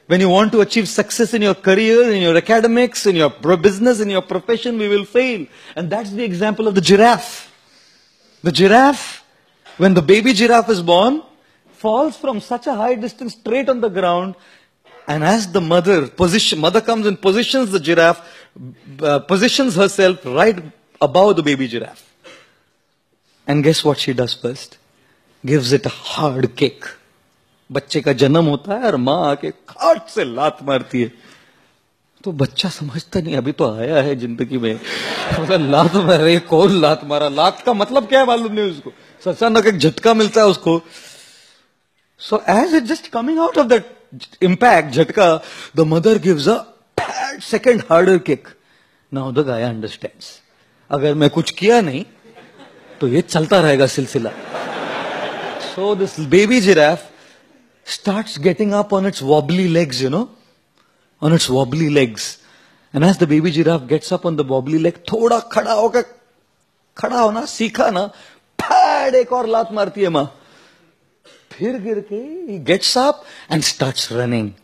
When you want to achieve success in your career, in your academics, in your business, in your profession, we will fail. And that's the example of the giraffe. The giraffe, when the baby giraffe is born, falls from such a high distance straight on the ground. And as the mother comes and positions the giraffe, positions herself right above the baby giraffe. And guess what she does first? Gives it a hard kick. बच्चे का जन्म होता है और माँ आके खाट से लात मारती है. तो बच्चा समझता नहीं, अभी तो आया है जिंदगी में, मतलब लात मार रही, कौन लात मारा, लात का मतलब क्या है मालूम नहीं उसको. अचानक एक झटका मिलता है उसको. So as it just coming out of that impact, झटका, the mother gives a second harder kick. Now the guy understands. अगर मैं कुछ किया नहीं तो ये चलता रहेगा सिलसिला. So this baby giraffe starts getting up on its wobbly legs, on its wobbly legs. And as the baby giraffe gets up on the wobbly leg, थोड़ा खड़ा होना सीखा ना, फैड एक और लात मारती है माँ. फिर गिर के he gets up and starts running.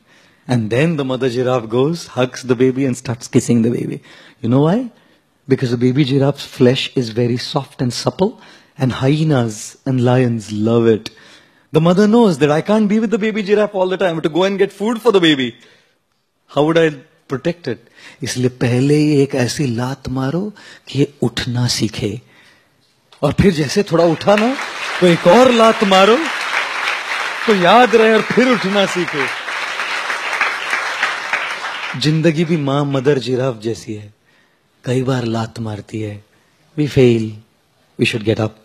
And then the mother giraffe goes, hugs the baby and starts kissing the baby. You know why? Because the baby giraffe's flesh is very soft and supple, and hyenas and lions love it. The mother knows that I can't be with the baby giraffe all the time, but to go and get food for the baby. How would I protect it? इसलिए पहले ही एक ऐसी लात मारो कि ये उठना सीखे. और फिर जैसे थोड़ा उठा ना, तो एक और लात मारो तो याद रहे और फिर उठना सीखे. जिंदगी भी मां मदर जिराफ जैसी है. कई बार लात मारती है. We fail. We should get up.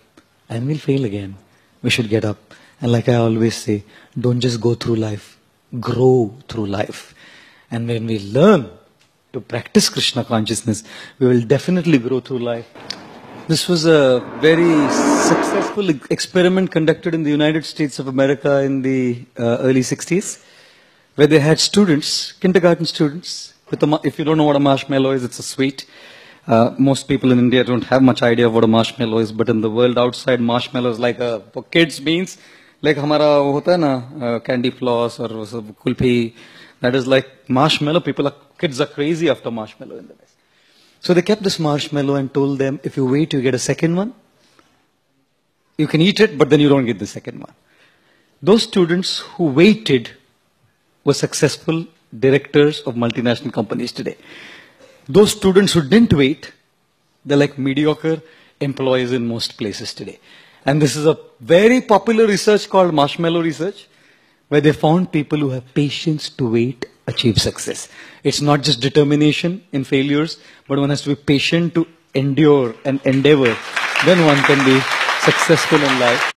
And we'll fail again. We should get up. And like I always say, don't just go through life. Grow through life. And when we learn to practice Krishna consciousness, we will definitely grow through life. This was a very successful experiment conducted in the United States of America in the early 60s, where they had students, kindergarten students, with if you don't know what a marshmallow is, it's a sweet. Most people in India don't have much idea of what a marshmallow is, but in the world outside, marshmallows like for kids means like हमारा होता है ना candy floss or kulfi. That is like marshmallow. Kids are crazy after marshmallow in the West. So they kept this marshmallow and told them, if you wait, you get a second one. You can eat it, but then you don't get the second one. Those students who waited were successful directors of multinational companies today. Those students who didn't wait, they're like mediocre employees in most places today. And this is a very popular research called marshmallow research, where they found people who have patience to wait achieve success. It's not just determination in failures, but one has to be patient to endure and endeavor. Then one can be successful in life.